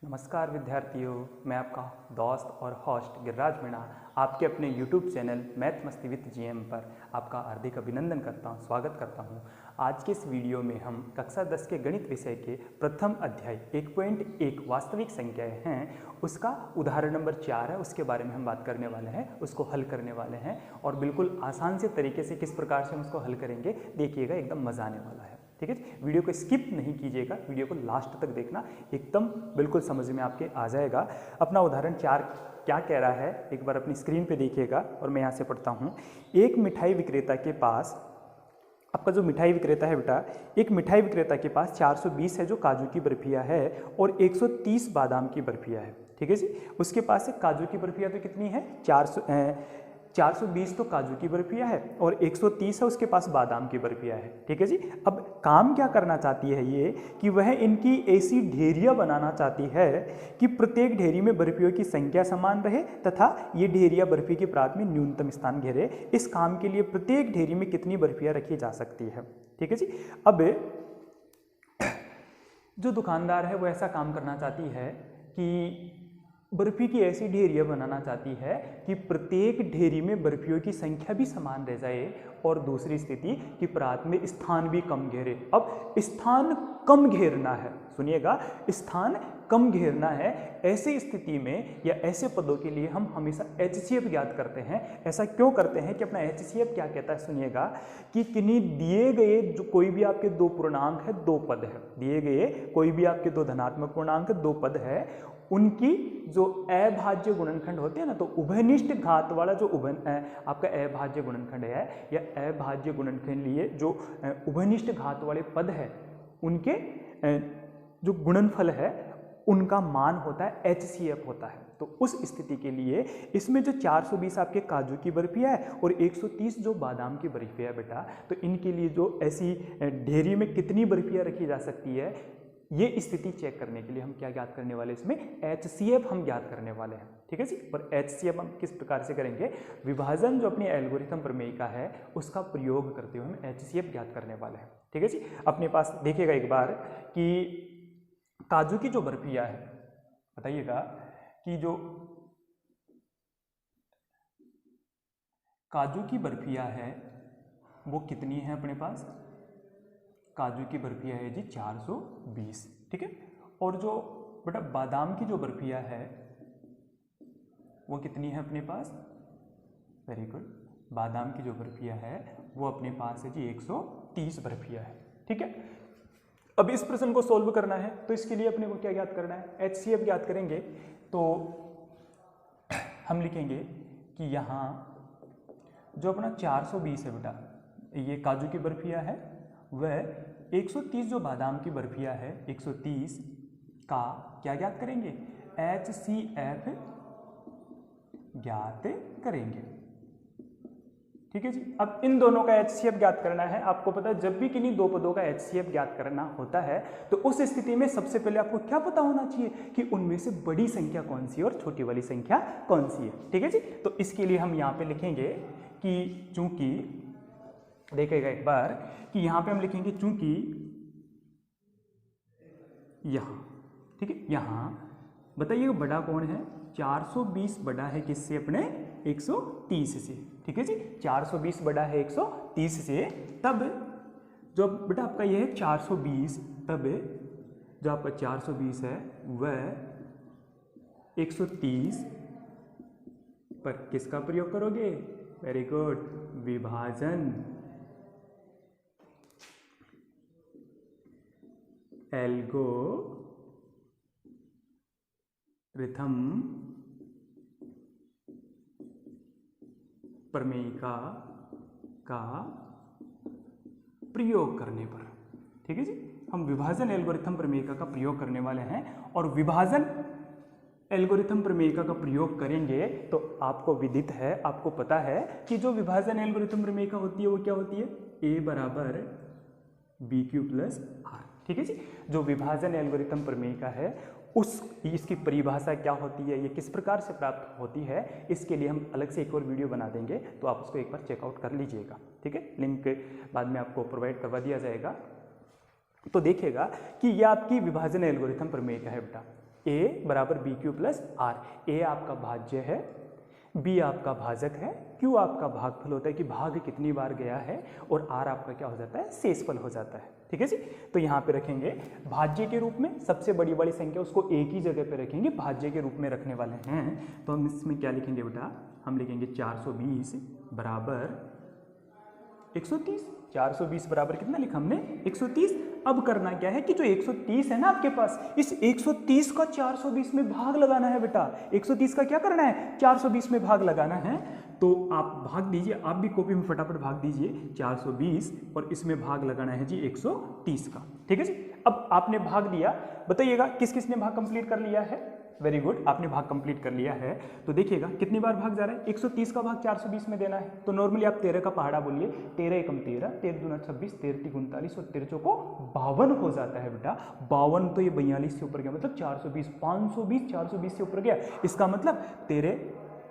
नमस्कार विद्यार्थियों, मैं आपका दोस्त और होस्ट गिरिराज मीणा आपके अपने YouTube चैनल मैथ मस्ती विद GM पर आपका हार्दिक अभिनंदन करता हूं, स्वागत करता हूं। आज के इस वीडियो में हम कक्षा 10 के गणित विषय के प्रथम अध्याय 1.1 वास्तविक संख्याएं हैं, उसका उदाहरण नंबर 4 है, उसके बारे में हम बात करने वाले हैं, उसको हल करने वाले हैं और बिल्कुल आसान से तरीके से किस प्रकार से हम उसको हल करेंगे देखिएगा, एकदम मजा आने वाला है। ठीक है, वीडियो को स्किप नहीं कीजिएगा, वीडियो को लास्ट तक देखना, एकदम बिल्कुल समझ में आपके आ जाएगा। अपना उदाहरण 4 क्या कह रहा है एक बार अपनी स्क्रीन पे देखिएगा और मैं यहाँ से पढ़ता हूँ। एक मिठाई विक्रेता के पास, आपका जो मिठाई विक्रेता है बेटा, एक मिठाई विक्रेता के पास 420 है जो काजू की बर्फियाँ है और 130 बादाम की बर्फियाँ है। ठीक है जी, उसके पास एक काजू की बर्फियाँ तो कितनी है 420 तो काजू की बर्फियाँ है और 130 है उसके पास बादाम की बर्फियाँ है। ठीक है जी, अब काम क्या करना चाहती है ये कि वह इनकी ऐसी ढेरियाँ बनाना चाहती है कि प्रत्येक ढेरी में बर्फियों की संख्या समान रहे तथा ये ढेरियाँ बर्फी के परात में न्यूनतम स्थान घेरे। इस काम के लिए प्रत्येक ढेरी में कितनी बर्फियाँ रखी जा सकती है। ठीक है जी, अब जो दुकानदार है वो ऐसा काम करना चाहती है कि बर्फी की ऐसी ढेरियाँ बनाना चाहती है कि प्रत्येक ढेरी में बर्फियों की संख्या भी समान रह जाए और दूसरी स्थिति कि परात में स्थान भी कम घेरे। अब स्थान कम घेरना है, सुनिएगा, स्थान कम घेरना है। ऐसी स्थिति में या ऐसे पदों के लिए हम हमेशा HCF ज्ञात करते हैं। ऐसा क्यों करते हैं कि अपना HCF क्या कहता है, सुनिएगा, कि किन्हीं दिए गए जो कोई भी आपके दो पूर्णांक है, दो पद है, दिए गए कोई भी आपके दो धनात्मक पूर्णांक है, दो पद है, उनकी जो अभाज्य गुणनखंड होते हैं ना, तो उभयनिष्ठ घात वाला जो आपका अभाज्य गुणनखंड है या अभाज्य गुणनखंड लिए जो उभयनिष्ठ घात वाले पद है, उनके जो गुणनफल है उनका मान होता है HCF होता है। तो उस स्थिति के लिए इसमें जो 420 आपके काजू की बर्फी है और 130 जो बादाम की बर्फी है बेटा, तो इनके लिए जो ऐसी ढेरी में कितनी बर्फियाँ रखी जा सकती है, ये स्थिति चेक करने के लिए हम क्या ज्ञात करने वाले, इसमें HCF हम ज्ञात करने वाले हैं। ठीक है जी, और HCF हम किस प्रकार से करेंगे, विभाजन जो अपनी एल्गोरिथम प्रमेय का है उसका प्रयोग करते हुए हम HCF ज्ञात करने वाले हैं। ठीक है जी, अपने पास देखिएगा एक बार कि काजू की जो बर्फियाँ है, बताइएगा कि जो काजू की बर्फियाँ है वो कितनी है अपने पास, काजू की बर्फियाँ है जी 420। ठीक है, और जो बेटा बादाम की जो बर्फियाँ है वो कितनी है अपने पास, वेरी गुड, बादाम की जो बर्फियाँ है वो अपने पास है जी 130 बर्फियाँ है। ठीक है, अब इस प्रश्न को सोल्व करना है तो इसके लिए अपने को क्या ज्ञात करना है, HCF ज्ञात करेंगे। तो हम लिखेंगे कि यहाँ जो अपना 420 है बेटा, ये काजू की बर्फियाँ है, वह 130 जो बादाम की बर्फियाँ है 130 का क्या ज्ञात करेंगे, HCF ज्ञात करेंगे। ठीक है जी, अब इन दोनों का HCF ज्ञात करना है। आपको पता है जब भी किन्हीं दो पदों का HCF ज्ञात करना होता है तो उस स्थिति में सबसे पहले आपको क्या पता होना चाहिए कि उनमें से बड़ी संख्या कौन सी है और छोटी वाली संख्या कौन सी है। ठीक है जी, तो इसके लिए हम यहाँ पे लिखेंगे कि चूंकि, देखिएगा एक बार कि यहाँ पे हम लिखेंगे चूंकि यहाँ, ठीक है, यहाँ बताइएगा बड़ा कौन है, 420 बड़ा है किससे, अपने 130 से। ठीक है जी, 420 बड़ा है 130 से, तब जो बेटा आपका ये है 420, तब जो आपका 420 है वह 130 पर किसका प्रयोग करोगे, वेरी गुड, विभाजन एल्गोरिथम प्रमेय का प्रयोग करने पर। ठीक है जी, हम विभाजन एल्गोरिथम प्रमेय का प्रयोग करने वाले हैं और विभाजन एल्गोरिथम प्रमेय का प्रयोग करेंगे तो आपको विदित है, आपको पता है कि जो विभाजन एल्गोरिथम प्रमेय का होती है वो क्या होती है, A बराबर BQ प्लस R। ठीक है जी, जो विभाजन एल्गोरिथम प्रमेय का है इसकी परिभाषा क्या होती है, ये किस प्रकार से प्राप्त होती है, इसके लिए हम अलग से एक और वीडियो बना देंगे, तो आप उसको एक बार चेकआउट कर लीजिएगा। ठीक है, लिंक बाद में आपको प्रोवाइड करवा दिया जाएगा। तो देखिएगा कि यह आपकी विभाजन एल्गोरिथम प्रमेय का है बेटा। ए बराबर बी क्यू प्लस आर। ए आपका भाज्य है, बी आपका भाजक है, क्यू आपका भागफल होता है कि भाग कितनी बार गया है, और आर आपका क्या हो जाता है, शेषफल हो जाता है। ठीक है जी। तो यहाँ पे रखेंगे भाज्य के रूप में, सबसे बड़ी वाली संख्या उसको एक ही जगह पे रखेंगे, भाज्य के रूप में रखने वाले हैं। तो हम इसमें क्या लिखेंगे बेटा, हम लिखेंगे 420 बराबर 130। 420 बराबर कितना लिखा हमने, 130। अब करना क्या है कि जो 130 है ना आपके पास, इस 130 का 420 में भाग लगाना है बेटा। 130 का क्या करना है, 420 में भाग लगाना है। तो आप भाग दीजिए, आप भी कॉपी में फटाफट भाग दीजिए 420, और इसमें भाग लगाना है जी 130 का। ठीक है जी। अब आपने भाग दिया, बताइएगा किस किस ने भाग कंप्लीट कर लिया है। वेरी गुड, आपने भाग कंप्लीट कर लिया है। तो देखिएगा कितनी बार भाग जा रहा है, 130 का भाग 420 में देना है। तो नॉर्मली आप 13 का पहाड़ा बोलिए, 13 एकम 13, 13 दूना 26, 13 तीन 39 और 13 चौको 52 हो जाता है बेटा। 52 तो ये 42 से ऊपर गया, मतलब 420, 520 420 से ऊपर गया। इसका मतलब 13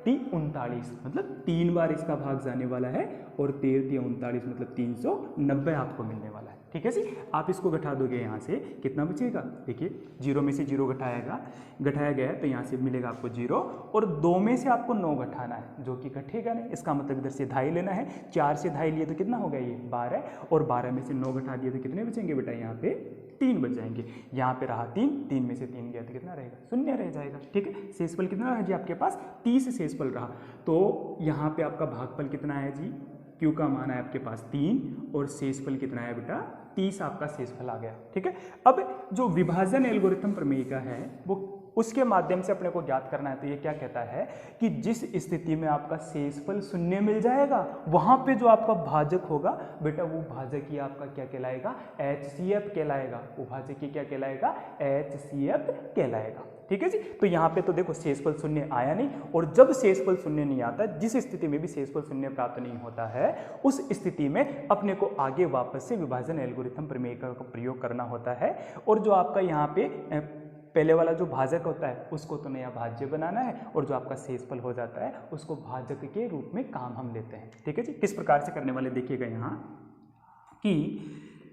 ती 39, मतलब 3 बार इसका भाग जाने वाला है, और 13 ती 39 मतलब 390 आपको मिलने वाला है। ठीक है जी। आप इसको घटा दोगे, यहाँ से कितना बचेगा, देखिए 0 में से 0 घटाया गया है, तो यहाँ से मिलेगा आपको 0, और 2 में से आपको 9 घटाना है, जो कि घटेगा नहीं। इसका मतलब इधर से 2.5 लेना है। 4 से 2.5 लिए तो कितना हो गया ये 12, और 12 में से 9 घटा दिए तो कितने बचेंगे बेटा, यहाँ पे 3 बच जाएंगे। यहाँ पे रहा 3, 3 में से 3 गया तो कितना रहेगा, 0 रह जाएगा। ठीक है। शेषफल कितना रहा जी आपके पास, 30 शेषफल रहा। तो यहाँ पे आपका भागफल कितना है जी, क्यू का मान है आपके पास 3, और शेषफल कितना है बेटा, 30 आपका शेषफल आ गया। ठीक है। अब जो विभाजन एल्गोरिथम प्रमेय का है, वो उसके माध्यम से अपने को ज्ञात करना है। तो ये क्या कहता है कि जिस स्थिति में आपका शेषफल 0 मिल जाएगा, वहां पे जो आपका भाजक होगा बेटा, वो भाजक ही आपका क्या कहलाएगा, HCF कहलाएगा। वो भाजक ही क्या कहलाएगा, HCF कहलाएगा। ठीक है जी। तो यहाँ पे तो देखो शेषफल 0 आया नहीं, और जब शेषफल 0 नहीं आता, जिस स्थिति में भी शेषफल 0 प्राप्त नहीं होता है, उस स्थिति में अपने को आगे वापस से विभाजन एल्गोरिथम प्रमेय का प्रयोग करना होता है। और जो आपका यहाँ पे पहले वाला जो भाजक होता है उसको तो नया भाज्य बनाना है, और जो आपका शेषफल हो जाता है उसको भाजक के रूप में काम हम लेते हैं। ठीक है जी। किस प्रकार से करने वाले देखिएगा यहाँ कि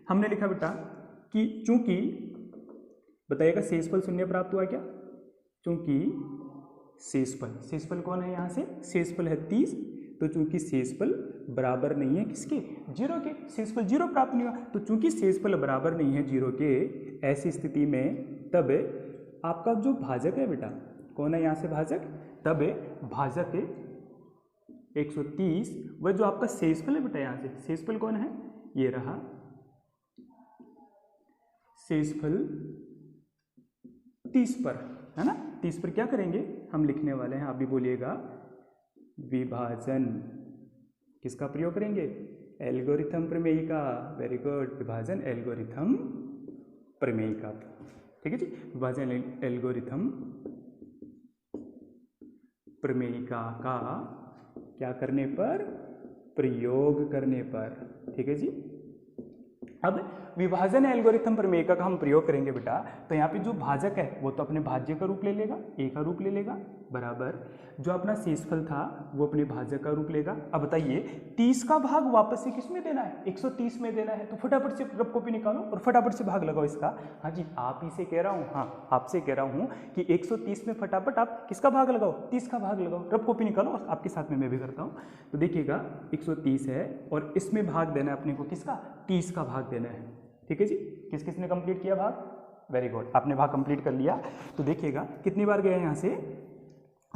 हमने लिखा बेटा कि चूंकि, बताइएगा शेषफल 0 प्राप्त हुआ क्या, चूंकि शेषफल कौन है यहाँ से, शेषफल है 30। तो चूंकि शेषफल बराबर नहीं है किसके, 0 के, शेषफल 0 प्राप्त नहीं हुआ। तो चूंकि शेषफल बराबर नहीं है 0 के, ऐसी स्थिति में तब आपका जो भाजक है बेटा, कौन है यहाँ से भाजक, तब भाजक 130, वह जो आपका शेषफल है बेटा, यहाँ से शेषफल कौन है, ये रहा शेषफल 30 पर, है ना। 30 पर क्या करेंगे हम लिखने वाले हैं, आप भी बोलिएगा, विभाजन किसका प्रयोग करेंगे, एल्गोरिथम प्रमेय का। वेरी गुड, विभाजन एल्गोरिथम प्रमेय का। ठीक है जी। विभाजन एल्गोरिथम प्रमेय का क्या करने पर, प्रयोग करने पर। ठीक है जी। अब विभाजन एल्गोरिथम प्रमेय का हम प्रयोग करेंगे बेटा, तो यहाँ पे जो भाजक है वो तो अपने भाज्य का रूप ले लेगा, ए का रूप ले लेगा, बराबर जो अपना शेषफल था वो अपने भाजक का रूप लेगा। अब बताइए 30 का भाग वापस से किस में देना है, 130 में देना है। तो फटाफट से रफ कॉपी निकालो और फटाफट से भाग लगाओ इसका। हाँ जी, आप ही से कह रहा हूँ, हाँ आपसे कह रहा हूँ कि 130 में फटाफट आप किसका भाग लगाओ, 30 का भाग लगाओ। रफ कॉपी निकालो, आपके साथ में मैं भी करता हूँ। तो देखिएगा 130 है और इसमें भाग देना है अपने को किसका, 30 का भाग देना है। ठीक है जी। किस किस ने कंप्लीट किया भाग, वेरी गुड, आपने भाग कंप्लीट कर लिया। तो देखिएगा कितनी बार गए यहाँ से,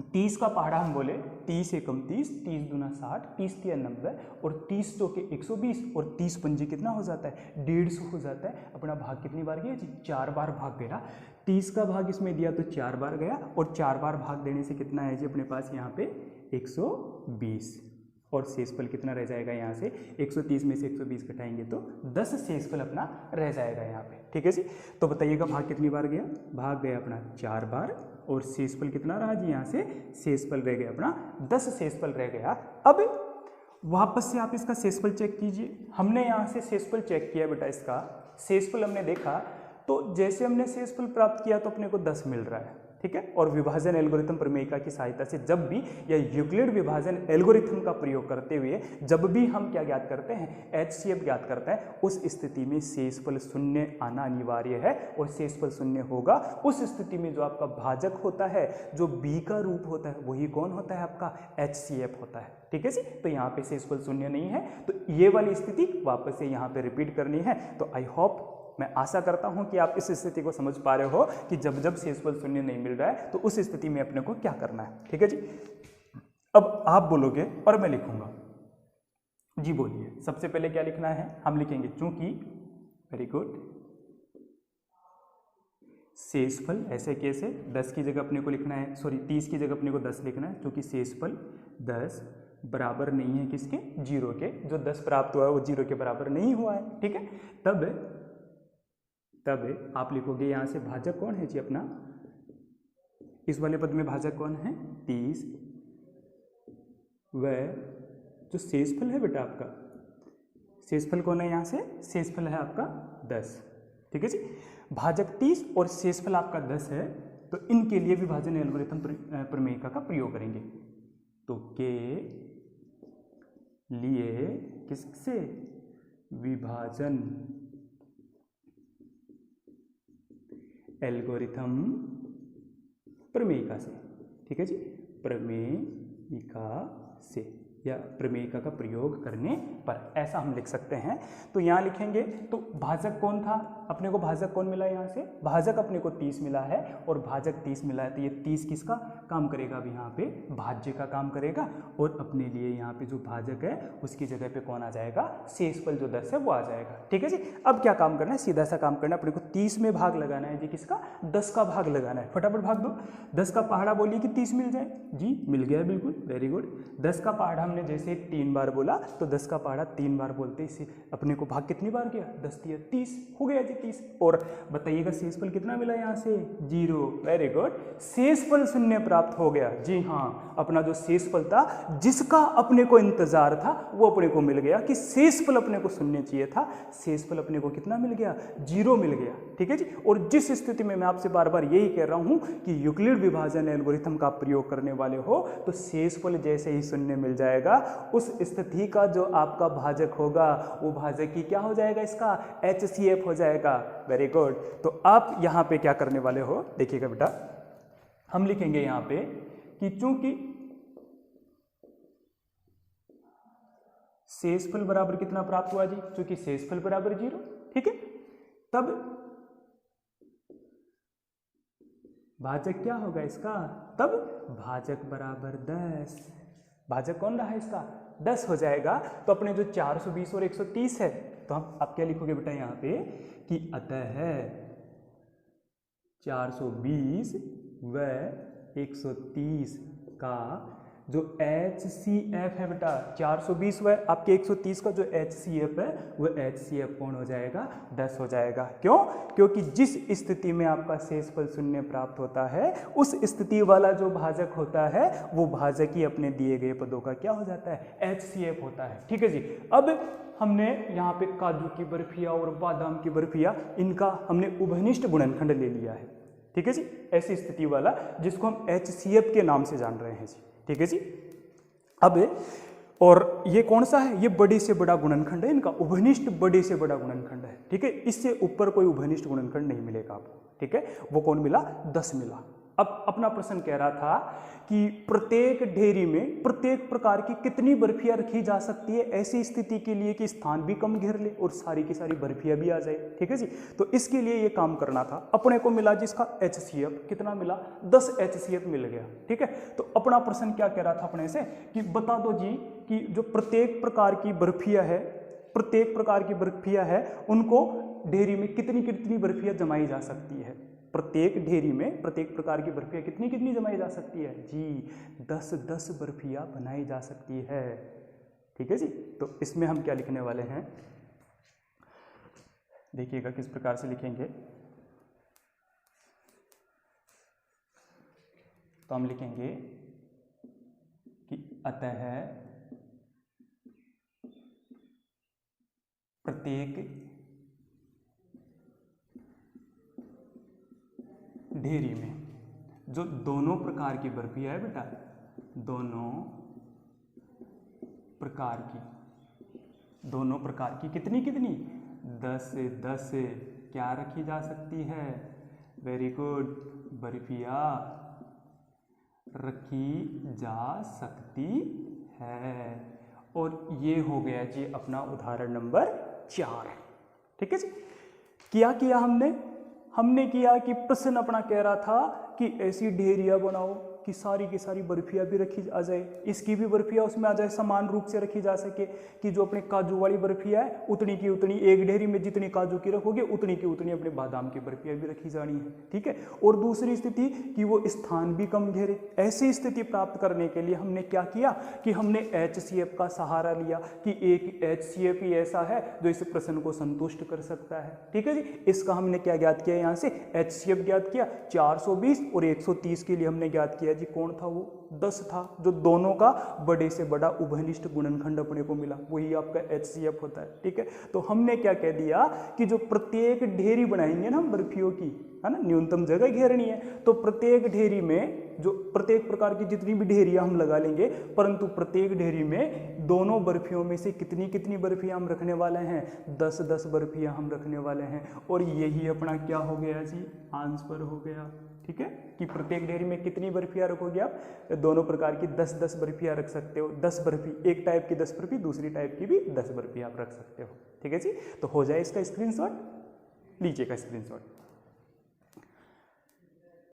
30 का पहाड़ा हम बोले, 30 एकम 30, 30 दूना 60, 30 तिया 90 और 30 चौके 120 और 30 पंजे कितना हो जाता है, 150 हो जाता है। अपना भाग कितनी बार गया जी, 4 बार भाग गया। 30 का भाग इसमें दिया तो 4 बार गया, और 4 बार भाग देने से कितना है जी अपने पास यहाँ पे 120, और शेषफल कितना रह जाएगा यहाँ से, 130 में से 120 घटाएंगे तो 10 शेषफल अपना रह जाएगा यहाँ पे। ठीक है जी। तो बताइएगा भाग कितनी बार गया, भाग गया अपना 4 बार, और शेषफल कितना रहा जी यहाँ से, शेषफल रह गया अपना 10 शेषफल रह गया। अब वापस से आप इसका शेषफल चेक कीजिए। हमने यहाँ से शेषफल चेक किया बेटा, इसका शेषफल हमने देखा तो जैसे हमने शेषफल प्राप्त किया तो अपने को 10 मिल रहा है, ठीक है। और विभाजन एल्गोरिथम प्रमेयिका की सहायता से जब भी या यूक्लिड विभाजन एल्गोरिथम का प्रयोग करते हुए जब भी हम क्या ज्ञात करते हैं, HCF ज्ञात करते हैं, उस स्थिति में शेषफल शून्य आना अनिवार्य है। और शेषफल शून्य होगा उस स्थिति में जो आपका भाजक होता है, जो B का रूप होता है, वही कौन होता है, आपका HCF होता है, ठीक है जी। तो यहाँ पे शेषफल शून्य नहीं है, तो ये वाली स्थिति वापस से यहाँ पे रिपीट करनी है। तो आई होप, मैं आशा करता हूं कि आप इस स्थिति को समझ पा रहे हो कि जब जब शेषफल शून्य नहीं मिल रहा है तो उस स्थिति में अपने को क्या करना है, ठीक है जी। अब आप बोलोगे और मैं लिखूंगा, जी बोलिए। सबसे पहले क्या लिखना है, हम लिखेंगे चूंकि, वेरी गुड, शेषफल ऐसे कैसे, 10 की जगह अपने को लिखना है, सॉरी 30 की जगह अपने को 10 लिखना है, क्योंकि शेषफल 10 बराबर नहीं है किसके, 0 के। जो 10 प्राप्त हुआ है वो 0 के बराबर नहीं हुआ है, ठीक है। तब आप लिखोगे यहां से भाजक कौन है जी अपना, इस वाले पद में भाजक कौन है, 30, व जो शेषफल है बेटा आपका, शेषफल कौन है यहाँ से, शेषफल है आपका 10, ठीक है जी। भाजक 30 और शेषफल आपका 10 है, तो इनके लिए विभाजन एल्गोरिथम प्रमेयिका का प्रयोग करेंगे। तो के लिए किससे, विभाजन एल्गोरिथम प्रमेयिका से, ठीक है जी, प्रमेयिका से या प्रमेयिका का प्रयोग करने पर, ऐसा हम लिख सकते हैं। तो यहाँ लिखेंगे तो भाजक कौन था, अपने को भाजक कौन मिला, यहाँ से भाजक अपने को 30 मिला है और भाजक 30 मिला है, तो ये 30 किसका काम करेगा, अब यहाँ पे भाज्य का काम करेगा। और अपने लिए यहाँ पे जो भाजक है उसकी जगह पे कौन आ जाएगा, शेषफल जो 10 है वो आ जाएगा, ठीक है जी। अब क्या काम करना है, सीधा सा काम करना है, अपने को 30 में भाग लगाना है जी, किसका, 10 का भाग लगाना है। फटाफट भाग दो, 10 का पहाड़ा बोलिए कि 30 मिल जाए, जी मिल गया, बिल्कुल, वेरी गुड। 10 का पहाड़ा हमने जैसे 3 बार बोला, तो 10 का पहाड़ा 3 बार बोलते इसे अपने को भाग कितनी बार किया, 10 दिया, 30 हो गया जी, 30। और बताइएगा शेषफल कितना मिला यहाँ से, 0, वेरी गुड, शेषफल शून्य प्राप्त हो गया। जी हाँ, अपना जो शेषफल था जिसका अपने को इंतजार था वो अपने को मिल गया, कि शेषफल अपने को शून्य चाहिए था, शेषफल अपने को कितना मिल गया, 0 मिल गया, ठीक है जी। और जिस स्थिति में मैं आपसे बार बार यही कह रहा हूं कि यूक्लिड विभाजन एल्गोरिथम का प्रयोग करने वाले हो तो शेषफल जैसे ही शून्य मिल जाएगा, उस स्थिति का जो आपका भाजक होगा वो भाजक ही क्या हो जाएगा, इसका HCF हो जाएगा, वेरी गुड। तो आप यहाँ पे क्या करने वाले हो, देखिएगा बेटा, हम लिखेंगे यहाँ पे कि चूंकि शेषफल बराबर कितना प्राप्त हुआ जी, चूंकि शेषफल बराबर 0, ठीक है, तब भाजक क्या होगा इसका, तब भाजक बराबर 10, भाजक कौन रहा इसका, 10 हो जाएगा। तो अपने जो 420 और 130 है, तो आप क्या लिखोगे बेटा यहाँ पे कि अतः 420 व 130 का जो HCF है बेटा, 420 व आपके 130 का जो HCF है वो HCF कौन हो जाएगा, 10 हो जाएगा। क्यों, क्योंकि जिस स्थिति में आपका शेषफल शून्य प्राप्त होता है उस स्थिति वाला जो भाजक होता है वो भाजक ही अपने दिए गए पदों का क्या हो जाता है, HCF होता है, ठीक है जी। अब हमने यहाँ पे काजू की बर्फिया और बादाम की बर्फिया, इनका हमने उभयनिष्ठ गुणनखंड ले लिया है, ठीक है जी, ऐसी स्थिति वाला जिसको हम HCF के नाम से जान रहे हैं जी, ठीक है जी। अब और ये कौन सा है, ये बड़े से बड़ा गुणनखंड है, इनका उभयनिष्ठ बड़े से बड़ा गुणनखंड है, ठीक है। इससे ऊपर कोई उभयनिष्ठ गुणनखंड नहीं मिलेगा आपको, ठीक है। वो कौन मिला, 10 मिला। अब अपना प्रश्न कह रहा था कि प्रत्येक ढेरी में प्रत्येक प्रकार की कितनी बर्फियां रखी जा सकती है ऐसी स्थिति के लिए कि स्थान भी कम घेर ले और सारी की सारी बर्फियां भी आ जाए, ठीक है जी। तो इसके लिए ये काम करना था, अपने को मिला जिसका HCF कितना मिला, 10 HCF मिल गया, ठीक है। तो अपना प्रश्न क्या कह रहा था अपने से कि बता दो जी कि जो प्रत्येक प्रकार की बर्फियां है, प्रत्येक प्रकार की बर्फियां है उनको ढेरी में कितनी कितनी बर्फियां जमाई जा सकती है, प्रत्येक ढेरी में प्रत्येक प्रकार की बर्फियां कितनी कितनी जमाई जा सकती है जी, 10-10 बर्फियां बनाई जा सकती है, ठीक है जी। तो इसमें हम क्या लिखने वाले हैं, देखिएगा किस प्रकार से लिखेंगे। तो हम लिखेंगे कि अतः प्रत्येक ढेरी में जो दोनों प्रकार की बर्फियाँ है बेटा, दोनों प्रकार की कितनी 10 से 10 क्या रखी जा सकती है, वेरी गुड, बर्फियाँ रखी जा सकती है। और ये हो गया जी अपना उदाहरण नंबर 4। ठीक है जी। किया हमने किया कि प्रश्न अपना कह रहा था कि ऐसी ढेरियाँ बनाओ कि सारी की सारी बर्फियाँ भी रखी आ जाए, इसकी भी बर्फियाँ उसमें आ जाए, समान रूप से रखी जा सके, कि जो अपने काजू वाली बर्फियाँ है उतनी की उतनी एक ढेरी में जितनी काजू की रखोगे उतनी की उतनी अपने बादाम की बर्फियाँ भी रखी जानी है। ठीक है। और दूसरी स्थिति कि वो स्थान भी कम घेरे। ऐसी स्थिति प्राप्त करने के लिए हमने क्या किया कि हमने HCF का सहारा लिया कि एक HCF ही ऐसा है जो इस प्रश्न को संतुष्ट कर सकता है। ठीक है जी। इसका हमने क्या ज्ञात किया, यहाँ से HCF ज्ञात किया 420 और 130 के लिए हमने ज्ञात किया जी कौन था, वो 10 था, जो दोनों का बड़े से बड़ा उभयनिष्ठ गुणनखंड अपने को मिला, वही आपका HCF होता है। ठीक है। तो हमने क्या कह दिया कि जो प्रत्येक ढेरी बनाएंगे ना हम बर्फियों की, है ना, न्यूनतम जगह घेरनी है, तो प्रत्येक ढेरी में जो प्रत्येक प्रकार की जितनी भी ढेरियां हम लगा लेंगे, परंतु प्रत्येक ढेरी में दोनों बर्फियों में से कितनी कितनी बर्फियां हम रखने वाले हैं, 10-10 बर्फियां हम रखने वाले हैं। और यही अपना क्या हो गया जी, आंसर हो गया। ठीक है, कि प्रत्येक ढेरी में कितनी बर्फियां रखोगे आप, दोनों प्रकार की 10-10 बर्फियां रख सकते हो। 10 बर्फी, एक टाइप की 10 बर्फी, दूसरी टाइप की भी 10 बर्फी आप रख सकते हो। ठीक है जी। तो हो जाए इसका स्क्रीनशॉट, लीजिएगा स्क्रीनशॉट।